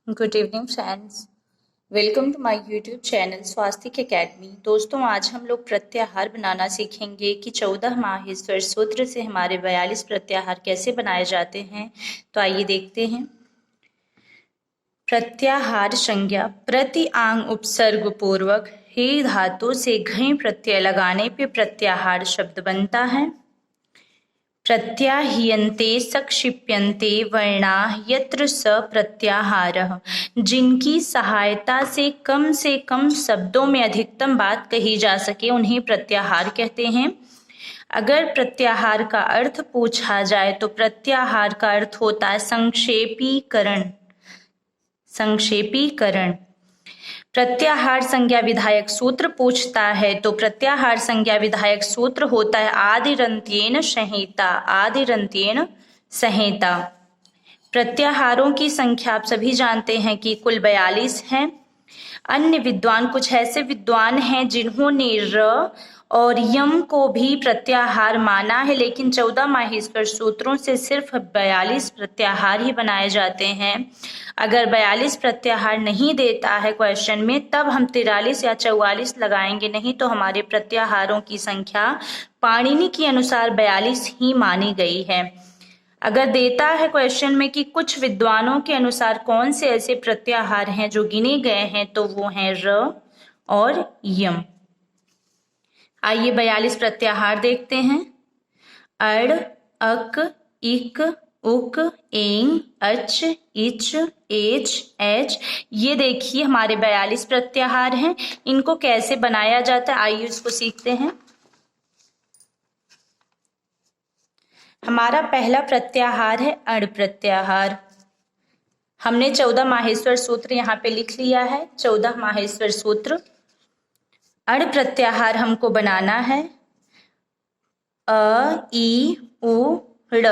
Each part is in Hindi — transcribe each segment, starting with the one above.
Good evening friends. Welcome to my YouTube channel Swastik academy. दोस्तों, आज हम लोग प्रत्याहार बनाना सीखेंगे कि 14 माहेश्वर सूत्र से हमारे 42 प्रत्याहार कैसे बनाए जाते हैं। तो आइए देखते हैं। प्रत्याहार संज्ञा प्रति आंग उपसर्ग पूर्वक हे धातु से घई प्रत्यय लगाने पे प्रत्याहार शब्द बनता है। प्रत्याह्यन्ते संक्षिप्यन्ते वर्णाः यत्र स प्रत्याहारः। जिनकी सहायता से कम शब्दों में अधिकतम बात कही जा सके उन्हें प्रत्याहार कहते हैं। अगर प्रत्याहार का अर्थ पूछा जाए तो प्रत्याहार का अर्थ होता है संक्षेपीकरण। प्रत्याहार संज्ञा विधायक सूत्र पूछता है तो प्रत्याहार संज्ञा विधायक सूत्र होता है आदिरन्त्येन संहिता। प्रत्याहारों की संख्या आप सभी जानते हैं कि कुल 42 हैं। अन्य विद्वान कुछ ऐसे विद्वान हैं जिन्होंने र और यम को भी प्रत्याहार माना है, लेकिन 14 माहेश्वर सूत्रों से सिर्फ 42 प्रत्याहार ही बनाए जाते हैं। अगर 42 प्रत्याहार नहीं देता है क्वेश्चन में तब हम 43 या 44 लगाएंगे, नहीं तो हमारे प्रत्याहारों की संख्या पाणिनि के अनुसार 42 ही मानी गई है। अगर देता है क्वेश्चन में कि कुछ विद्वानों के अनुसार कौन से ऐसे प्रत्याहार हैं जो गिने गए हैं, तो वो हैं र और यम। आइए 42 प्रत्याहार देखते हैं। अड़, अक, इक, उक, एंग, अच, इच, एच, एच। ये देखिए हमारे 42 प्रत्याहार हैं। इनको कैसे बनाया जाता है आइए इसको सीखते हैं। हमारा पहला प्रत्याहार है अण प्रत्याहार। हमने 14 माहेश्वर सूत्र यहाँ पे लिख लिया है। 14 माहेश्वर सूत्र। अण प्रत्याहार हमको बनाना है अ, ई, उ, ड़।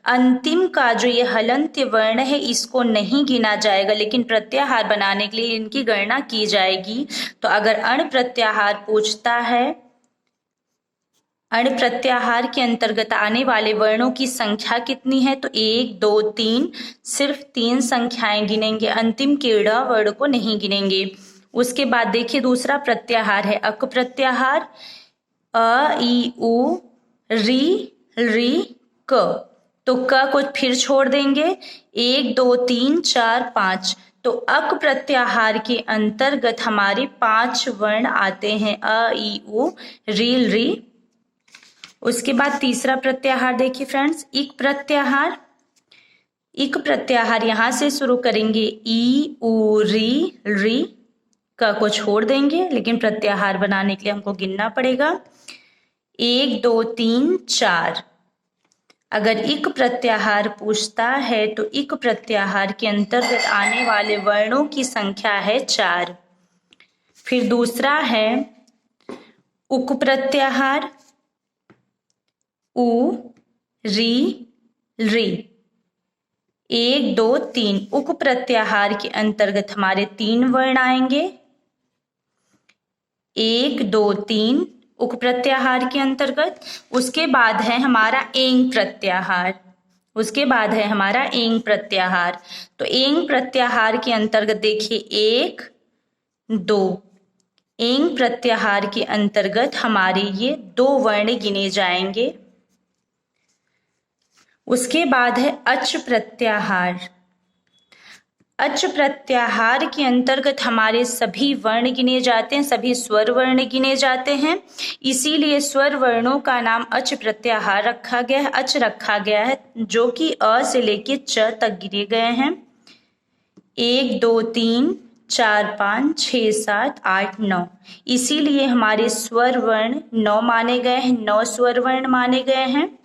अंतिम का जो ये हलंत्य वर्ण है इसको नहीं गिना जाएगा, लेकिन प्रत्याहार बनाने के लिए इनकी गणना की जाएगी। तो अगर अण प्रत्याहार पूछता है, अण प्रत्याहार के अंतर्गत आने वाले वर्णों की संख्या कितनी है, तो 1, 2, 3, सिर्फ 3 संख्याएं गिनेंगे, अंतिम के ड़ वर्ण को नहीं गिनेंगे। उसके बाद देखिए दूसरा प्रत्याहार है अक प्रत्याहार। अ, ई, उ, री, क। तो क को फिर छोड़ देंगे। 1, 2, 3, 4, 5। तो अक प्रत्याहार के अंतर्गत हमारे 5 वर्ण आते हैं अ, ई, उ, री। उसके बाद तीसरा प्रत्याहार देखिए फ्रेंड्स, इक प्रत्याहार। इक प्रत्याहार यहां से शुरू करेंगे ई, उ, री। क को छोड़ देंगे, लेकिन प्रत्याहार बनाने के लिए हमको गिनना पड़ेगा। 1, 2, 3, 4। अगर इक प्रत्याहार पूछता है तो इक प्रत्याहार के अंतर्गत आने वाले वर्णों की संख्या है 4। फिर दूसरा है उक प्रत्याहार। उ, री। 1, 2, 3। उक प्रत्याहार के अंतर्गत हमारे 3 वर्ण आएंगे। 1, 2, 3 उक प्रत्याहार के अंतर्गत। उसके बाद है हमारा एंग प्रत्याहार। तो एंग प्रत्याहार के अंतर्गत देखिए 1, 2। एंग प्रत्याहार के अंतर्गत हमारे ये 2 वर्ण गिने जाएंगे। उसके बाद है अच प्रत्याहार। अच प्रत्याहार के अंतर्गत हमारे सभी वर्ण गिने जाते हैं, सभी स्वर वर्ण गिने जाते हैं। इसीलिए स्वर वर्णों का नाम अच प्रत्याहार रखा गया है, अच रखा गया है, जो कि अ से लेके च तक गिने गए हैं। 1, 2, 3, 4, 5, 6, 7, 8, 9। इसीलिए हमारे स्वर वर्ण 9 माने गए हैं, 9 स्वर वर्ण माने गए हैं।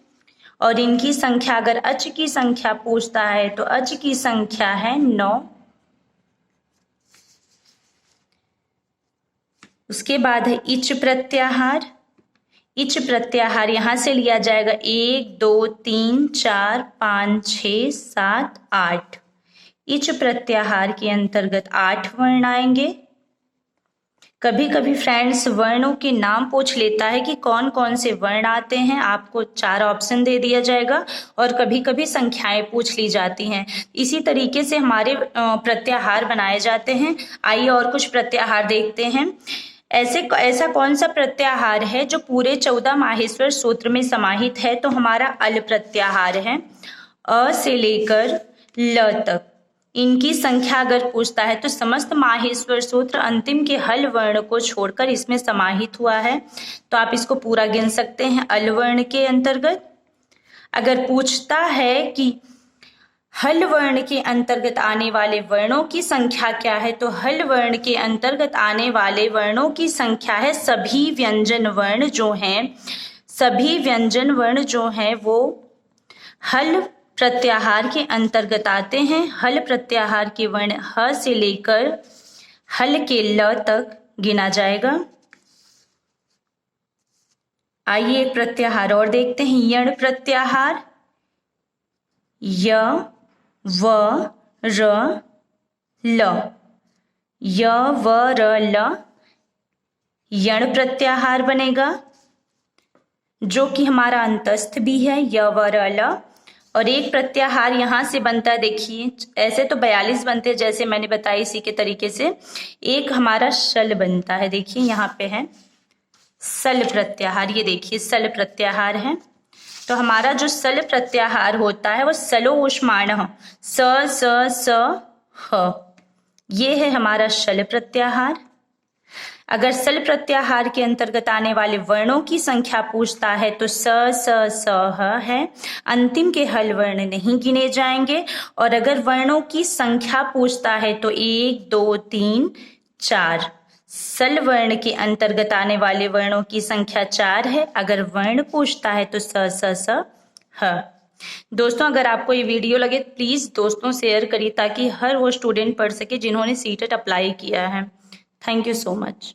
और इनकी संख्या अगर अच की संख्या पूछता है तो अच की संख्या है 9। उसके बाद है इच प्रत्याहार। इच प्रत्याहार यहां से लिया जाएगा 1, 2, 3, 4, 5, 6, 7, 8। इच प्रत्याहार के अंतर्गत 8 वर्ण आएंगे। कभी कभी फ्रेंड्स वर्णों के नाम पूछ लेता है कि कौन कौन से वर्ण आते हैं, आपको 4 ऑप्शन दे दिया जाएगा, और कभी कभी संख्याएं पूछ ली जाती हैं। इसी तरीके से हमारे प्रत्याहार बनाए जाते हैं। आइए और कुछ प्रत्याहार देखते हैं। ऐसा कौन सा प्रत्याहार है जो पूरे 14 माहेश्वर सूत्र में समाहित है? तो हमारा अल प्रत्याहार है। अ से लेकर ल तक इनकी संख्या अगर पूछता है तो समस्त माहेश्वर सूत्र अंतिम के हल वर्ण को छोड़कर इसमें समाहित हुआ है। तो आप इसको पूरा गिन सकते हैं अल वर्ण के अंतर्गत। अगर पूछता है कि हल वर्ण के अंतर्गत आने वाले वर्णों की संख्या क्या है, तो हल वर्ण के अंतर्गत आने वाले वर्णों की संख्या है सभी व्यंजन वर्ण जो हैं, सभी व्यंजन वर्ण जो हैं वो हल प्रत्याहार के अंतर्गत आते हैं। हल प्रत्याहार के वर्ण ह से लेकर हल के ल तक गिना जाएगा। आइए एक प्रत्याहार और देखते हैं, यण प्रत्याहार। य व र ल, य व र ल यण प्रत्याहार बनेगा, जो कि हमारा अंतस्थ भी है, य व र ल। और एक प्रत्याहार यहाँ से बनता है, देखिए ऐसे तो 42 बनते हैं जैसे मैंने बताया, इसी के तरीके से एक हमारा शल बनता है। देखिए यहाँ पे है सल प्रत्याहार, ये देखिए सल प्रत्याहार है। तो हमारा जो सल प्रत्याहार होता है वो सलो उष्माण स स स ह, ये है हमारा शल प्रत्याहार। अगर सल प्रत्याहार के अंतर्गत आने वाले वर्णों की संख्या पूछता है तो स स स ह है, अंतिम के हल वर्ण नहीं गिने जाएंगे। और अगर वर्णों की संख्या पूछता है तो 1 2 3 4, सल वर्ण के अंतर्गत आने वाले वर्णों की संख्या 4 है। अगर वर्ण पूछता है तो स स स ह। दोस्तों अगर आपको ये वीडियो लगे प्लीज दोस्तों शेयर करिए ताकि हर वो स्टूडेंट पढ़ सके जिन्होंने सीटेट अप्लाई किया है। Thank you so much.